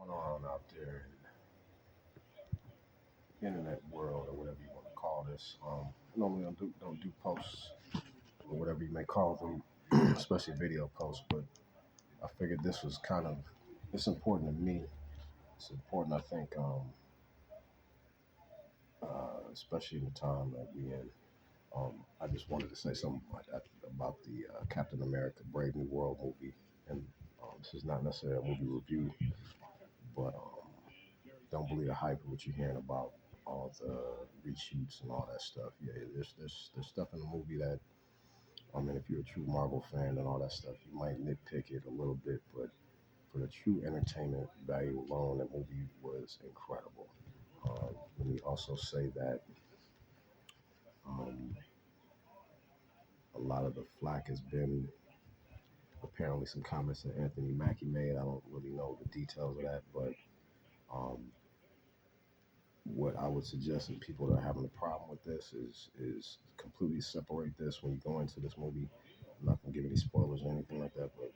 Going on out there in the internet world or whatever you want to call this. Normally don't do posts or whatever you may call them, especially video posts. But I figured this was it's important to me. It's important, I think, especially in the time that we in. I just wanted to say something about the Captain America: Brave New World movie, and this is not necessarily a movie review, but don't believe the hype of what you're hearing about all the reshoots and all that stuff. Yeah, there's stuff in the movie that if you're a true Marvel fan and all that stuff, you might nitpick it a little bit, but for the true entertainment value alone, that movie was incredible. Let me also say that um, a lot of the flack has been apparently some comments that Anthony Mackie made. I don't really know the details of that, but um, what I would suggest to people that are having a problem with this is completely separate this when you go into this movie. I'm not gonna give any spoilers or anything like that, but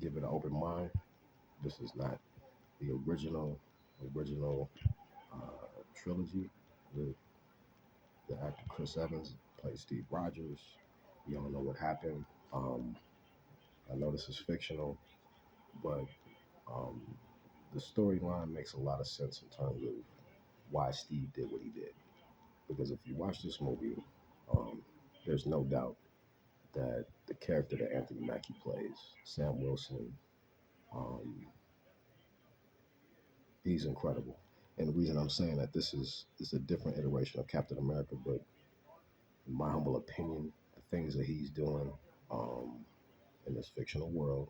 give it an open mind. This is not the original trilogy. The the actor Chris Evans plays Steve Rogers. We all know what happened. Um, I know this is fictional, but um, the storyline makes a lot of sense in terms of why Steve did what he did. Because if you watch this movie, um, there's no doubt that the character that Anthony Mackie plays, Sam Wilson, um, he's incredible. And the reason I'm saying that this is a different iteration of Captain America, but in my humble opinion, the things that he's doing um, in this fictional world,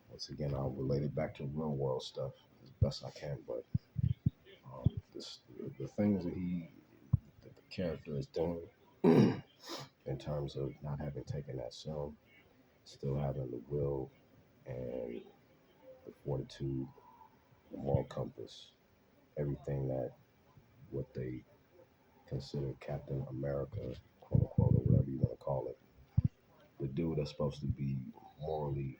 once again, I'll relate it back to real world stuff as best I can. But the things that the character is doing in terms of not having taken that serum, still having the will and the fortitude, the moral compass, everything that what they consider Captain America, quote unquote, or whatever you want to call it, the dude that's supposed to be morally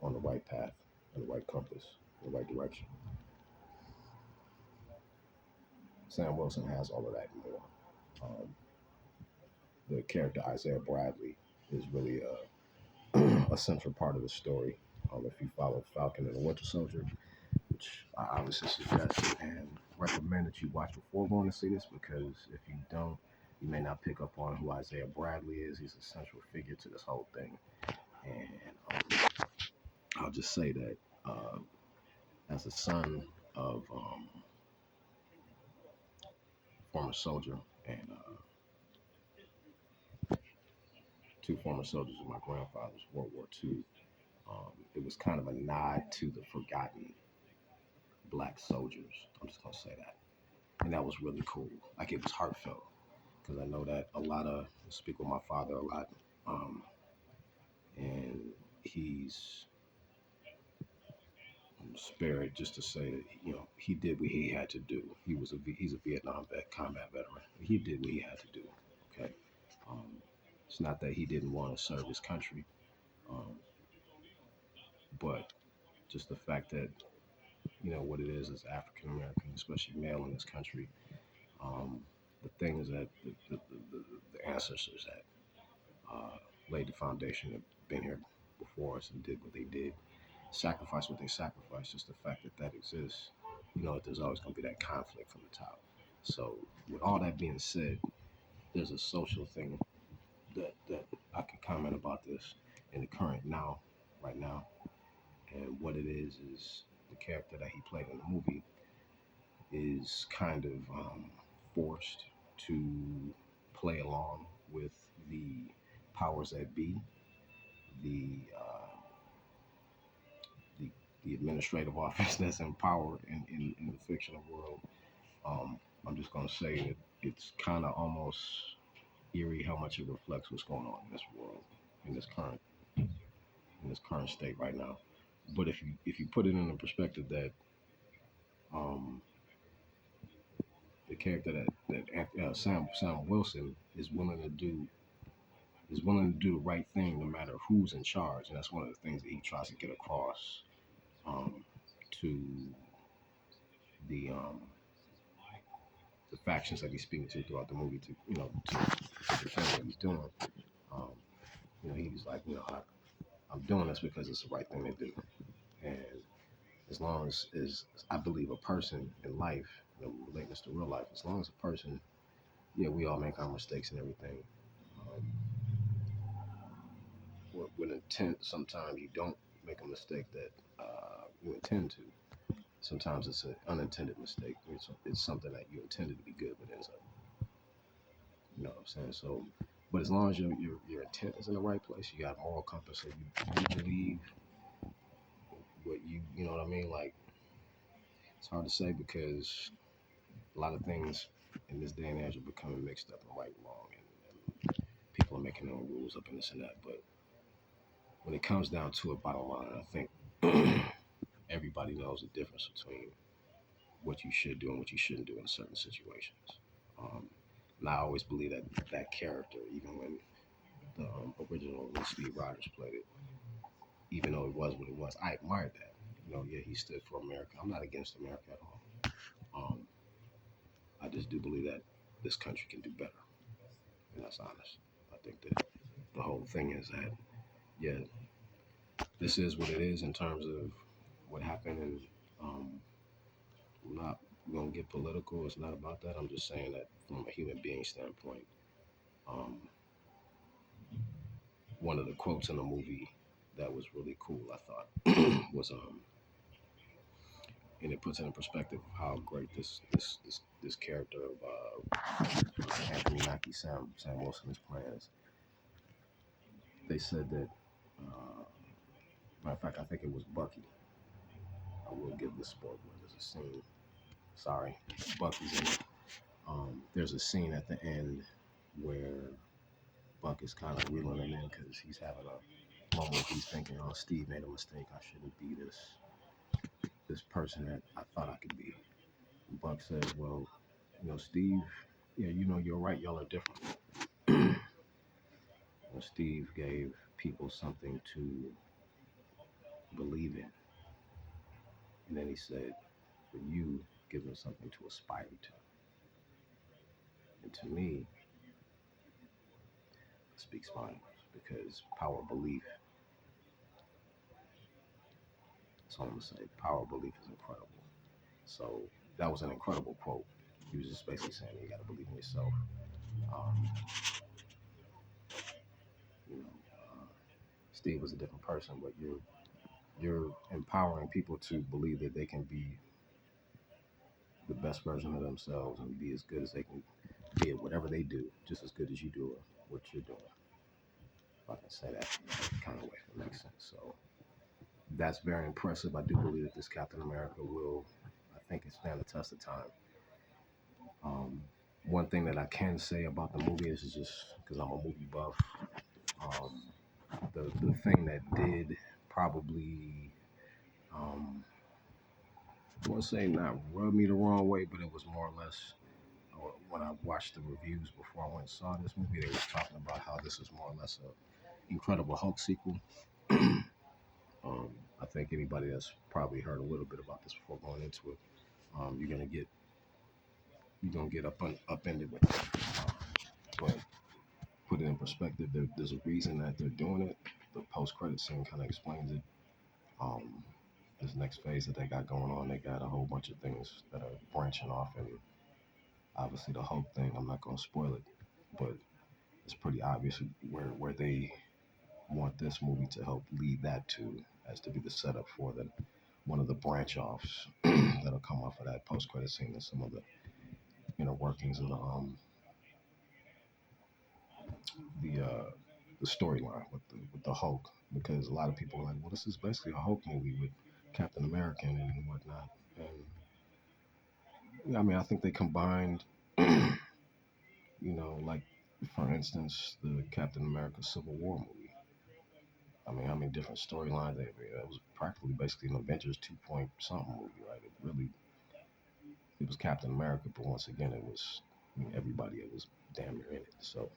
on the right path, on the right compass, in the right direction. Sam Wilson has all of that and more. Um, the character Isaiah Bradley is really a central part of the story. If you follow Falcon and the Winter Soldier, which I obviously suggest and recommend that you watch before going to see this, because if you don't, you may not pick up on who Isaiah Bradley is. He's a central figure to this whole thing. And I'll just say that as a son of former soldier and two former soldiers of my grandfather's World War II, it was kind of a nod to the forgotten black soldiers. I'm just gonna say that, and that was really cool. Like, it was heartfelt, because I know that a lot of speak with my father a lot, um, and he's spared just to say that he did what he had to do. He's a Vietnam combat veteran. He did what he had to do. Okay, um, it's not that he didn't want to serve his country, um, but just the fact that what it is as African American, especially male in this country. Um, the things that the ancestors that laid the foundation, have been here before us and did what they did, sacrificed what they sacrificed. Just the fact that that exists, that there's always going to be that conflict from the top. So, with all that being said, there's a social thing that I can comment about this in the current now, right now, and what it is the character that he played in the movie is kind of forced to play along with the powers that be, the the, the administrative office that's in power in the fictional world. I'm just gonna say that it's kind of almost eerie how much it reflects what's going on in this world, in this current state right now. But if you put it in the perspective that um, the character that Sam Wilson is willing to do is willing to do the right thing no matter who's in charge, and that's one of the things that he tries to get across um, to the the factions that he's speaking to throughout the movie to to defend what he's doing. Um, he's like, I'm doing this because it's the right thing to do, and as long as I believe a person in life, relating this to real life, as long as a person, yeah, we all make our mistakes and everything. Um, with intent, sometimes you don't make a mistake that you intend to. Sometimes it's an unintended mistake. It's something that you intended to be good, but ends up, what I'm saying? So, but as long as your intent is in the right place, you got a moral compass, so you believe what you know what I mean? Like, it's hard to say because a lot of things in this day and age are becoming mixed up and right and wrong, and people are making their own rules up and this and that. But when it comes down to it, bottom line, I think everybody knows the difference between what you should do and what you shouldn't do in certain situations. Um, and I always believe that that character, even when the original when Steve Rogers played it, even though it was what it was, I admired that. Yeah, he stood for America. I'm not against America at all. Um, I just do believe that this country can do better, and that's honest. I think that the whole thing is that, yeah, this is what it is in terms of what happened, and um, I'm not going to get political. It's not about that. I'm just saying that from a human being standpoint, um, one of the quotes in the movie that was really cool, I thought, was and it puts it in perspective of how great this character of Anthony Mackie, Sam Wilson is playing. They said that, matter of fact, I think it was Bucky. I will give this spoiler. There's a scene. Sorry, Bucky's in it. There's a scene at the end where Buck is kind of reeling him in because he's having a moment. He's thinking, "Oh, Steve made a mistake. I shouldn't be this person that I thought I could be." And Buck says, "Well, Steve, yeah, you're right. Y'all are different." Steve gave people something to believe in, and then he said, "For you, give them something to aspire to." And to me, it speaks volumes because power of belief. That's all I'm gonna say. Power of belief is incredible. So that was an incredible quote. He was just basically saying you got to believe in yourself. Um, you know, Steve was a different person, but you're empowering people to believe that they can be the best version of themselves and be as good as they can be at whatever they do, just as good as you do what you're doing. If I can say that kind of way, if it makes sense. So that's very impressive. I do believe that this Captain America will, I think, it stand the test of time. Um, One thing that I can say about the movie is just because I'm a movie buff. Um, the thing that did probably, I want to say not rub me the wrong way, but it was more or less, or when I watched the reviews before I went and saw this movie, they was talking about how this is more or less a Incredible Hulk sequel. I think anybody that's probably heard a little bit about this before going into it, you're gonna get upended with it. But put it in perspective, there's a reason that they're doing it. The post credit scene kind of explains it. Um, this next phase that they got going on, they got a whole bunch of things that are branching off, and obviously the Hulk thing. I'm not gonna spoil it, but it's pretty obvious where they want this movie to help lead that to, as to be the setup for the one of the branch offs that'll come off of that post credit scene and some of the inner workings of the storyline with the Hulk, because a lot of people are like, well, this is basically a Hulk movie with Captain America and whatnot. And yeah, I mean, I think they combined, like for instance, the Captain America Civil War movie. I mean, how many different storylines they made? It was practically basically an Avengers 2 point something movie, right? It was Captain America, but once again, it was everybody that was damn near in it. So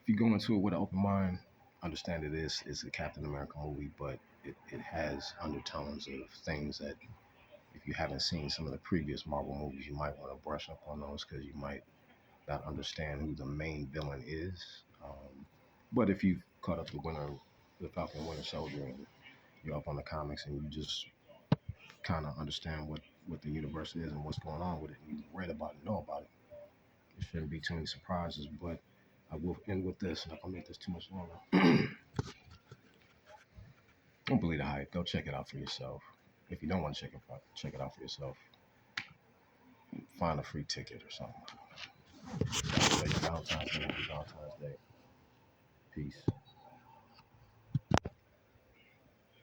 if you go into it with an open mind, understand it's a Captain America movie, but it has undertones of things that if you haven't seen some of the previous Marvel movies, you might want to brush up on those because you might not understand who the main villain is. But if you've caught up the Falcon Winter Soldier, and you're up on the comics, and you just kind of understand what the universe is and what's going on with it, and you read about it, know about it, there shouldn't be too many surprises. But I will end with this, and I don't make this too much longer. Don't believe the hype. Go check it out for yourself. If you don't want to check it out for yourself, find a free ticket or something. Valentine's Day. Valentine's Day. Peace.